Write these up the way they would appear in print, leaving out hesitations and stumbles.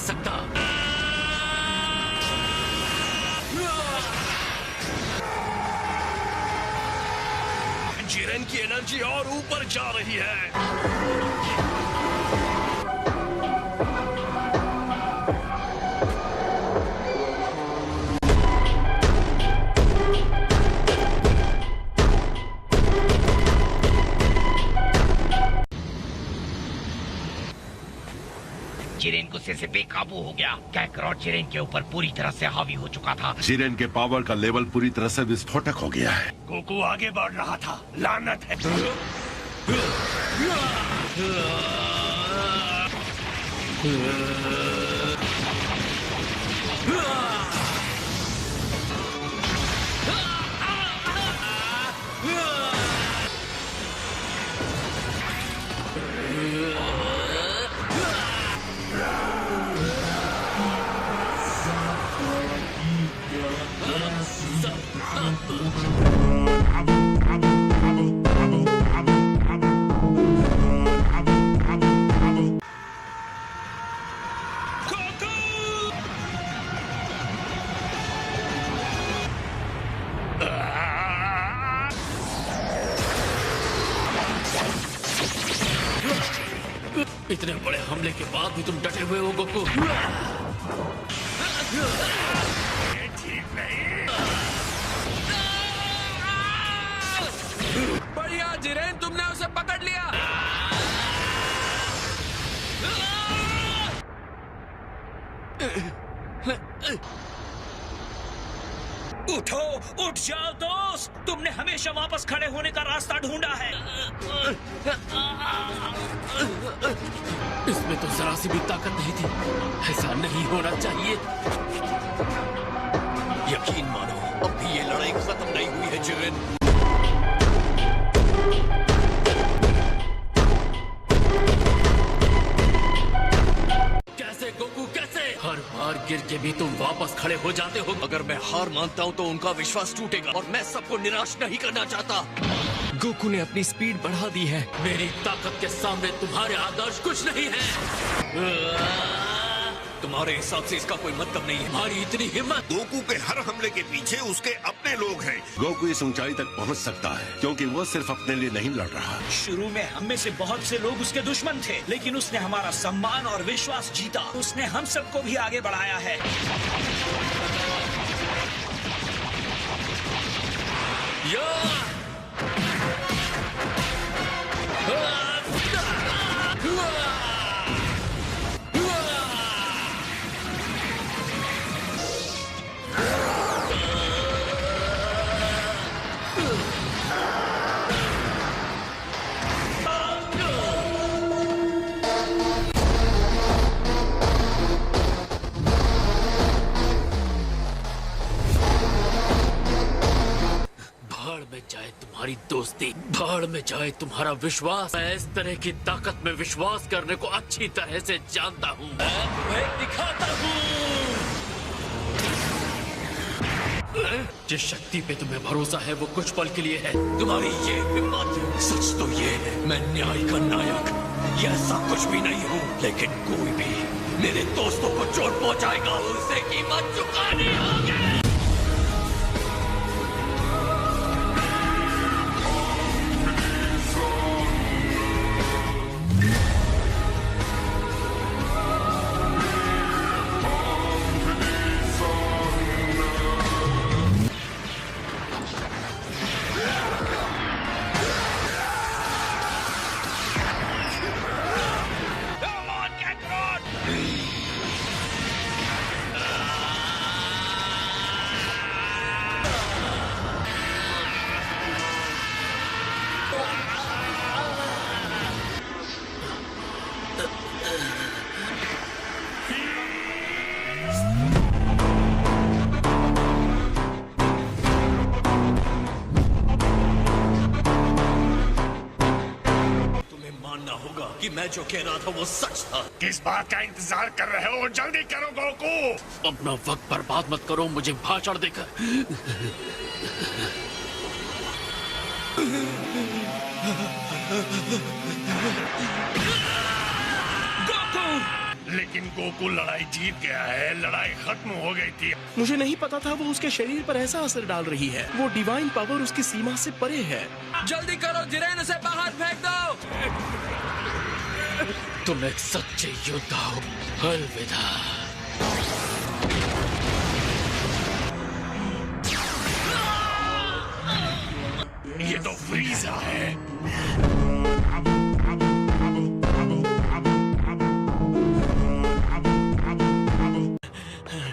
सकता। जिरेन की एनर्जी और ऊपर जा रही है। जिरेन गुस्से से बेकाबू हो गया। कैकरॉट जिरेन के ऊपर पूरी तरह से हावी हो चुका था। जिरेन के पावर का लेवल पूरी तरह से विस्फोटक हो गया है। गोकू आगे बढ़ रहा था। लानत है। इतने बड़े हमले के बाद भी तुम डटे हुए हो गोकू। ठीक नहीं। बढ़िया जिरेन, तुमने उसे पकड़ लिया। उठो, उठ जाओ दोस्त। तुमने हमेशा वापस खड़े होने का रास्ता ढूंढा है। इसमें तो जरा सी भी ताकत नहीं थी। ऐसा नहीं होना चाहिए। यकीन मानो, अब भी ये लड़ाई खत्म नहीं हुई है जिरेन। कैसे गोकू, कैसे? हर बार गिर के भी तुम वापस खड़े हो जाते हो। अगर मैं हार मानता हूँ तो उनका विश्वास टूटेगा और मैं सबको निराश नहीं करना चाहता। गोकू ने अपनी स्पीड बढ़ा दी है। मेरी ताकत के सामने तुम्हारे आदर्श कुछ नहीं है। तुम्हारे हिसाब से इसका कोई मतलब नहीं है। तुम्हारी इतनी हिम्मत। गोकू के हर हमले के पीछे उसके अपने लोग हैं। गोकू इस ऊंचाई तक पहुंच सकता है क्योंकि वो सिर्फ अपने लिए नहीं लड़ रहा। शुरू में हम में से बहुत से लोग उसके दुश्मन थे, लेकिन उसने हमारा सम्मान और विश्वास जीता। उसने हम सबको भी आगे बढ़ाया है। भाड़ में जाए तुम्हारी दोस्ती, भाड़ में जाए तुम्हारा विश्वास। मैं इस तरह की ताकत में विश्वास करने को अच्छी तरह से जानता हूँ। मैं तुम्हें दिखाता हूँ। जिस शक्ति पे तुम्हें भरोसा है वो कुछ पल के लिए है। तुम्हारी ये हिम्मत। सच तो ये है, मैं न्याय का नायक ये ऐसा कुछ भी नहीं हूँ, लेकिन कोई भी मेरे दोस्तों को चोट पहुँचाएगा उसे कीमत चुकानी होगी। कि मैं जो कह रहा था वो सच था। किस बात का इंतजार कर रहे हो? जल्दी करो गोकू। अपना वक्त बर्बाद मत करो मुझे भाषण देकर। गोकू, लेकिन गोकू लड़ाई जीत गया है, लड़ाई खत्म हो गई थी। मुझे नहीं पता था वो उसके शरीर पर ऐसा असर डाल रही है। वो डिवाइन पावर उसकी सीमा से परे है। जल्दी करो जिरेन, उसे बाहर फेंक दो। तुम एक सच्चे योद्धा हो। अलविदा। ये तो फ्रीजा है।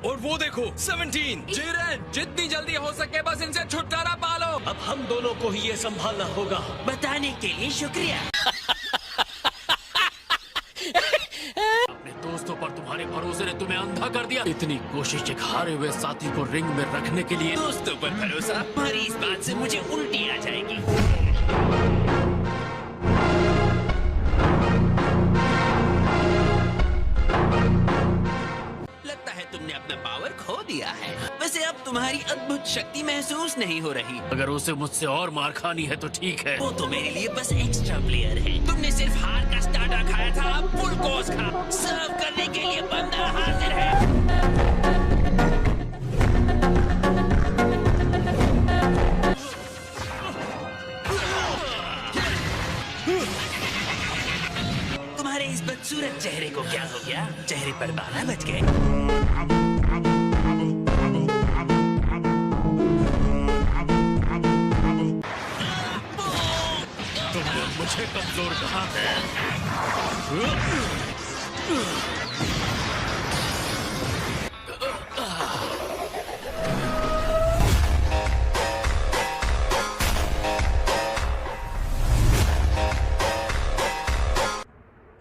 और वो देखो 17। जिरेन, जितनी जल्दी हो सके बस इनसे छुटकारा पालो। अब हम दोनों को ही ये संभालना होगा। बताने के लिए शुक्रिया। अपने दोस्तों पर तुम्हारे भरोसे ने तुम्हें अंधा कर दिया। इतनी कोशिश एक हारे हुए साथी को रिंग में रखने के लिए। दोस्तों पर भरोसा, तुम्हारी इस बात से मुझे उल्टी आ जाएगी। लगता है तुमने अपना पावर खो दिया है। वैसे अब तुम्हारी अद्भुत शक्ति महसूस नहीं हो रही। अगर उसे मुझसे और मार खानी है तो ठीक है। वो तो मेरे लिए बस एक्स्ट्रा प्लेयर है। तुमने सिर्फ हार का स्टार्टर खाया था, अब फुल कोर्स खा। सर्व करने के लिए बंदा हाजिर है। तुम्हारे इस बदसूरत चेहरे को क्या हो गया? चेहरे पर बाला बच गए। तुमने मुझे कमजोर कहा है।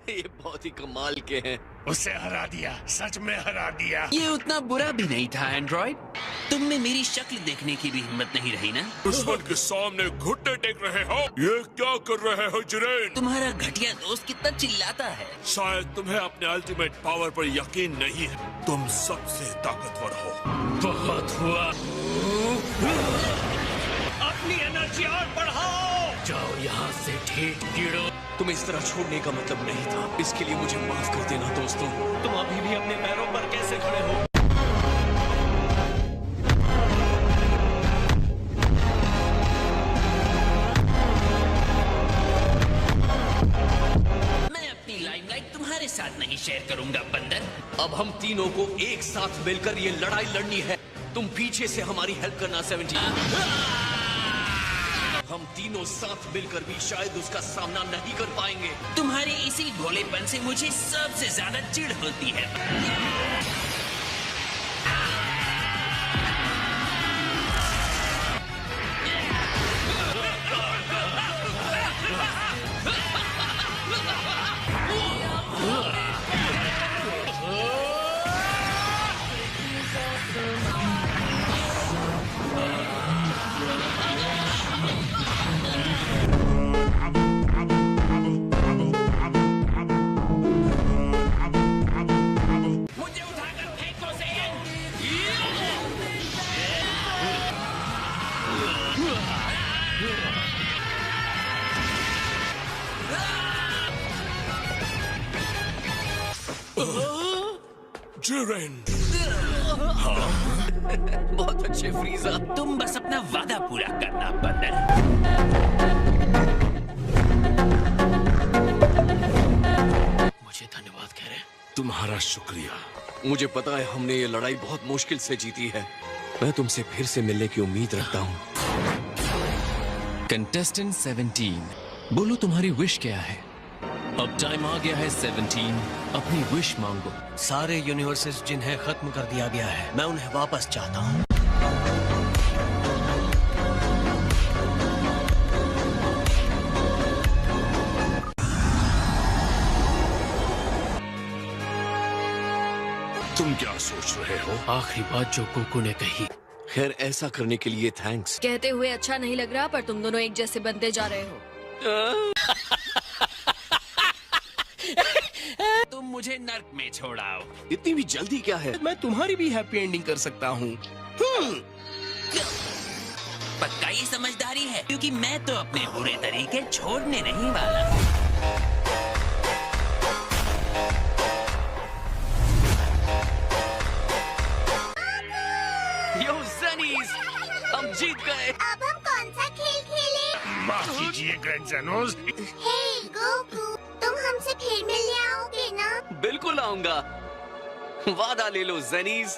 ये बहुत ही कमाल के हैं। उसे हरा दिया, सच में हरा दिया। ये उतना बुरा भी नहीं था एंड्रॉइड। तुम में मेरी शक्ल देखने की भी हिम्मत नहीं रही ना? दुश्मन के सामने घुटने टेक रहे हो। ये क्या कर रहे हो जिरेन? तुम्हारा घटिया दोस्त कितना चिल्लाता है। शायद तुम्हें अपने अल्टीमेट पावर पर यकीन नहीं है। तुम सबसे ताकतवर हो। बहुत हुआ। अपनी एनर्जी और बढ़ाओ। जाओ यहाँ से ठीक कीड़ो। तुम इस तरह छोड़ने का मतलब नहीं था। इसके लिए मुझे माफ कर देना दोस्तों। तुम अभी भी अपने पैरों पर कैसे खड़े हो? मैं अपनी लाइमलाइट तुम्हारे साथ नहीं शेयर करूंगा बंदर। अब हम तीनों को एक साथ मिलकर ये लड़ाई लड़नी है। तुम पीछे से हमारी हेल्प करना 17। हम तीनों साथ मिलकर भी शायद उसका सामना नहीं कर पाएंगे। तुम्हारे इसी भोलेपन से मुझे सबसे ज्यादा चिढ़ होती है। मुझे उठाकर फेंको से। जिरेन, बहुत अच्छे फ्रीजा। तुम बस अपना वादा पूरा करना बंदर। मुझे धन्यवाद कह रहे। तुम्हारा शुक्रिया। मुझे पता है हमने ये लड़ाई बहुत मुश्किल से जीती है। मैं तुमसे फिर से मिलने की उम्मीद रखता हूँ। कंटेस्टेंट 17, बोलो तुम्हारी विश क्या है? अब टाइम आ गया है 17, अपनी विश मांगो। सारे यूनिवर्सेस जिन्हें खत्म कर दिया गया है, मैं उन्हें वापस चाहता हूँ। तुम क्या सोच रहे हो? आखिरी बात जो गोकू ने कही। खैर ऐसा करने के लिए थैंक्स। कहते हुए अच्छा नहीं लग रहा, पर तुम दोनों एक जैसे बनते जा रहे हो। तुम मुझे नर्क में छोड़ाओ। इतनी भी जल्दी क्या है? मैं तुम्हारी भी हैप्पी एंडिंग कर सकता हूँ। पक्का ये समझदारी है, क्योंकि मैं तो अपने बुरे तरीके छोड़ने नहीं वाला। जीत गए। अब हम कौन सा खेल खेलें? माफ कीजिए ग्रैंड ज़ेनोस। हे गोकू, तुम हमसे फिर मिलने आओगे ना? बिल्कुल आऊंगा, वादा ले लो ज़ेनीज।